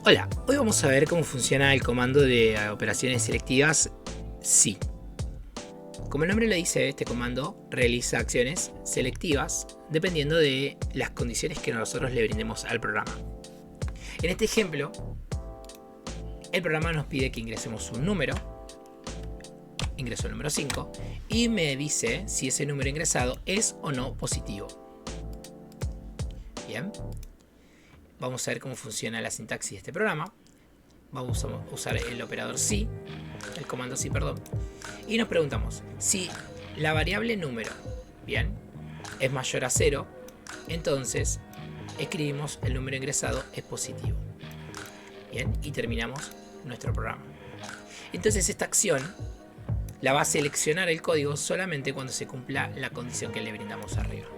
Hola, hoy vamos a ver cómo funciona el comando de operaciones selectivas si. Como el nombre lo dice, este comando realiza acciones selectivas dependiendo de las condiciones que nosotros le brindemos al programa. En este ejemplo, el programa nos pide que ingresemos un número, ingreso el número 5, y me dice si ese número ingresado es o no positivo. Bien. Vamos a ver cómo funciona la sintaxis de este programa. Vamos a usar el operador si, el comando si, perdón. Y nos preguntamos, si la variable número, bien, es mayor a 0, entonces escribimos el número ingresado es positivo. Bien, y terminamos nuestro programa. Entonces esta acción la va a seleccionar el código solamente cuando se cumpla la condición que le brindamos arriba.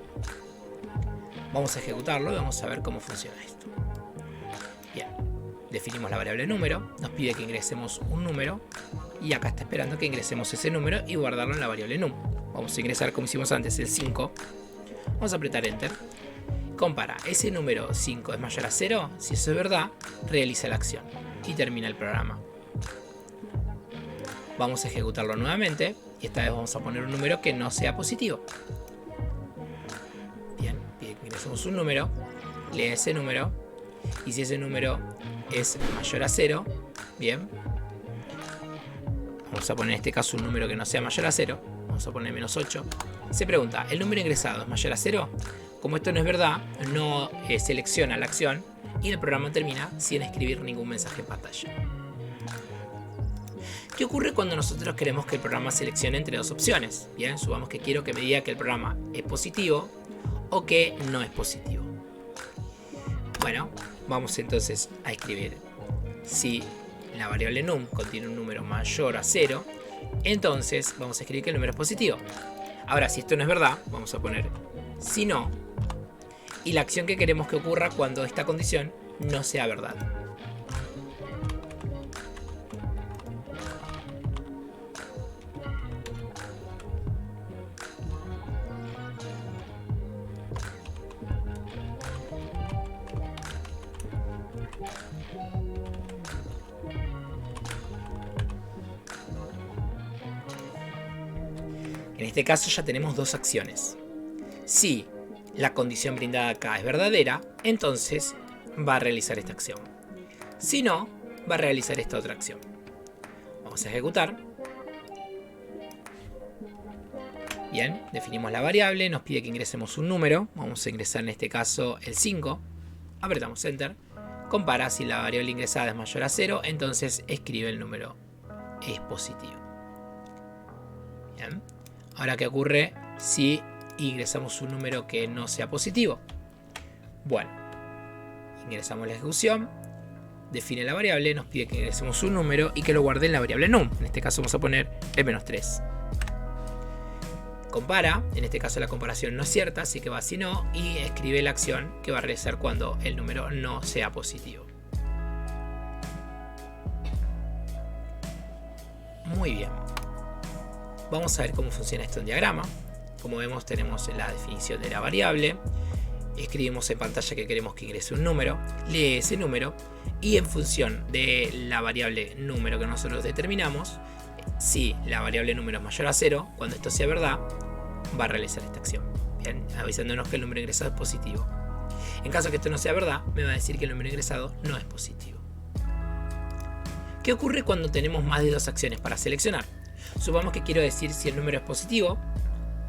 Vamos a ejecutarlo y vamos a ver cómo funciona esto. Bien, definimos la variable número, nos pide que ingresemos un número y acá está esperando que ingresemos ese número y guardarlo en la variable num. Vamos a ingresar como hicimos antes el 5, vamos a apretar enter. Compara, ¿ese número 5 es mayor a 0? Si eso es verdad, realiza la acción y termina el programa. Vamos a ejecutarlo nuevamente y esta vez vamos a poner un número que no sea positivo. Ingresamos un número, lee ese número, y si ese número es mayor a 0, bien, vamos a poner en este caso un número que no sea mayor a 0, vamos a poner menos 8, se pregunta, ¿el número ingresado es mayor a 0? Como esto no es verdad, no selecciona la acción y el programa termina sin escribir ningún mensaje en pantalla. ¿Qué ocurre cuando nosotros queremos que el programa seleccione entre dos opciones? Bien, supongamos que quiero que me diga que el programa es positivo o que no es positivo. Bueno, vamos entonces a escribir si la variable num contiene un número mayor a 0, entonces vamos a escribir que el número es positivo. Ahora, si esto no es verdad, vamos a poner si no, y la acción que queremos que ocurra cuando esta condición no sea verdad. En este caso ya tenemos dos acciones. Si la condición brindada acá es verdadera, entonces va a realizar esta acción. Si no, va a realizar esta otra acción. Vamos a ejecutar. Bien, definimos la variable, nos pide que ingresemos un número. Vamos a ingresar en este caso el 5. Apretamos Enter. Compara, si la variable ingresada es mayor a 0, entonces escribe el número es positivo. Bien. Ahora, ¿qué ocurre si ingresamos un número que no sea positivo? Bueno, ingresamos la ejecución, define la variable, nos pide que ingresemos un número y que lo guarde en la variable num. En este caso vamos a poner el menos 3. Compara, en este caso la comparación no es cierta, así que va si no, y escribe la acción que va a realizar cuando el número no sea positivo. Muy bien. Vamos a ver cómo funciona esto en diagrama. Como vemos, tenemos la definición de la variable. Escribimos en pantalla que queremos que ingrese un número. Lee ese número. Y en función de la variable número que nosotros determinamos, si la variable número es mayor a 0, cuando esto sea verdad, va a realizar esta acción. Bien, avisándonos que el número ingresado es positivo. En caso que esto no sea verdad, me va a decir que el número ingresado no es positivo. ¿Qué ocurre cuando tenemos más de dos acciones para seleccionar? Supongamos que quiero decir si el número es positivo,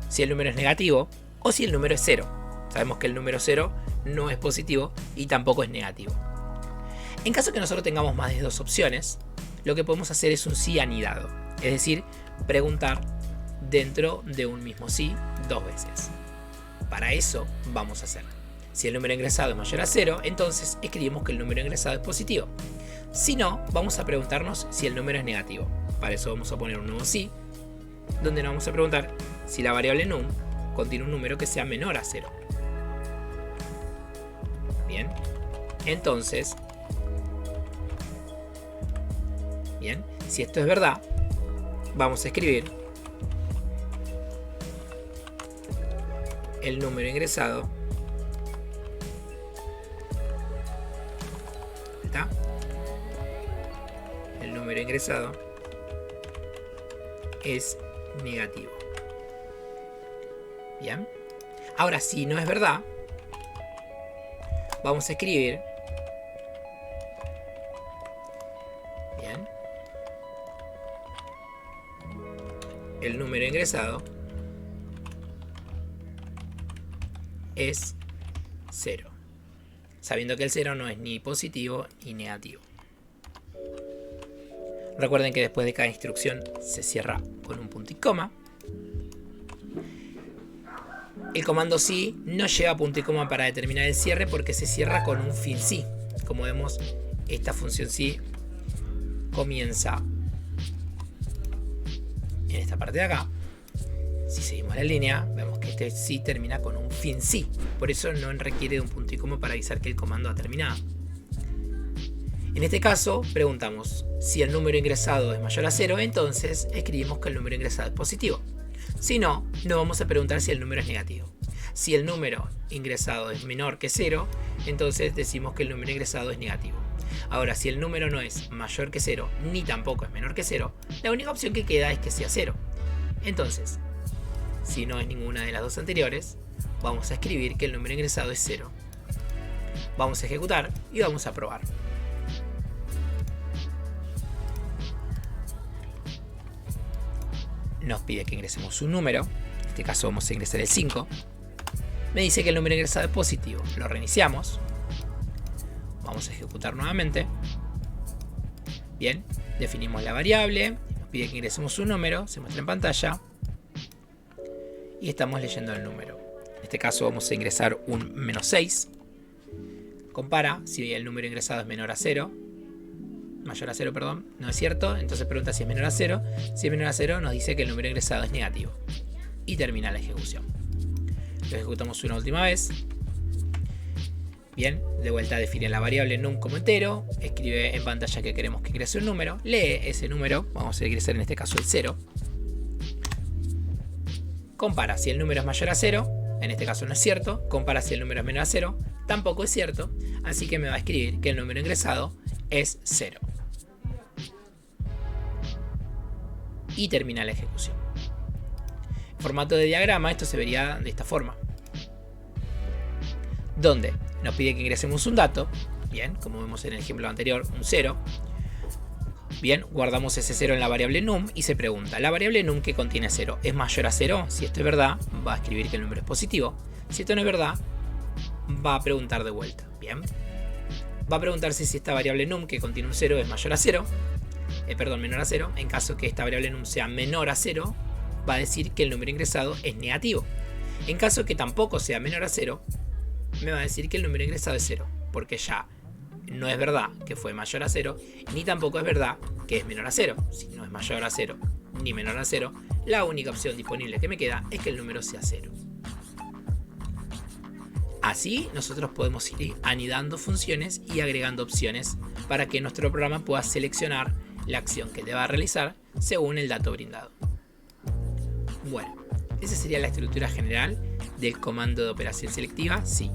si el número es negativo o si el número es 0. Sabemos que el número 0 no es positivo y tampoco es negativo. En caso que nosotros tengamos más de dos opciones, lo que podemos hacer es un sí anidado. Es decir, preguntar dentro de un mismo sí dos veces. Para eso vamos a hacer. Si el número ingresado es mayor a 0, entonces escribimos que el número ingresado es positivo. Si no, vamos a preguntarnos si el número es negativo. Para eso vamos a poner un nuevo sí, donde nos vamos a preguntar si la variable num contiene un número que sea menor a 0. Bien, entonces, bien, si esto es verdad, vamos a escribir el número ingresado. ¿Está? el número ingresado es negativo. Bien. Ahora, si no es verdad, vamos a escribir. Bien. El número ingresado es 0. Sabiendo que el 0 no es ni positivo ni negativo. Recuerden que después de cada instrucción se cierra con un punto y coma. El comando sí no lleva punto y coma para determinar el cierre porque se cierra con un fin sí. Como vemos, esta función sí comienza en esta parte de acá. Si seguimos la línea, vemos que este sí termina con un fin sí. Por eso no requiere de un punto y coma para avisar que el comando ha terminado. En este caso, preguntamos si el número ingresado es mayor a 0, entonces escribimos que el número ingresado es positivo. Si no, no vamos a preguntar si el número es negativo. Si el número ingresado es menor que 0, entonces decimos que el número ingresado es negativo. Ahora, si el número no es mayor que 0, ni tampoco es menor que 0, la única opción que queda es que sea 0. Entonces, si no es ninguna de las dos anteriores, vamos a escribir que el número ingresado es 0. Vamos a ejecutar y vamos a probar. Nos pide que ingresemos un número. En este caso vamos a ingresar el 5. Me dice que el número ingresado es positivo. Lo reiniciamos. Vamos a ejecutar nuevamente. Bien, definimos la variable. Nos pide que ingresemos un número. Se muestra en pantalla. Y estamos leyendo el número. En este caso vamos a ingresar un menos 6. Compara si el número ingresado es menor a 0. Mayor a 0, perdón, no es cierto. Entonces pregunta si es menor a 0. Si es menor a 0 nos dice que el número ingresado es negativo. Y termina la ejecución. Lo ejecutamos una última vez. Bien, de vuelta define la variable num como entero. Escribe en pantalla que queremos que ingrese un número. Lee ese número. Vamos a ingresar en este caso el 0. Compara si el número es mayor a 0. En este caso no es cierto. Compara si el número es menor a 0. Tampoco es cierto. Así que me va a escribir que el número ingresado es 0. Y termina la ejecución. En formato de diagrama esto se vería de esta forma. Donde nos pide que ingresemos un dato. Bien, como vemos en el ejemplo anterior, un 0. Bien, guardamos ese 0 en la variable num y se pregunta, ¿la variable num que contiene 0 es mayor a 0? Si esto es verdad, va a escribir que el número es positivo. Si esto no es verdad, va a preguntar de vuelta. Bien. Va a preguntarse si esta variable num que contiene un 0 es mayor a 0. Menor a 0. En caso que esta variable num sea menor a 0, va a decir que el número ingresado es negativo. En caso que tampoco sea menor a 0, me va a decir que el número ingresado es 0. Porque ya no es verdad que fue mayor a 0, ni tampoco es verdad que es menor a 0. Si no es mayor a 0 ni menor a 0, la única opción disponible que me queda es que el número sea 0. Así nosotros podemos ir anidando funciones y agregando opciones para que nuestro programa pueda seleccionar la acción que deba realizar según el dato brindado. Bueno, esa sería la estructura general del comando de operación selectiva sí.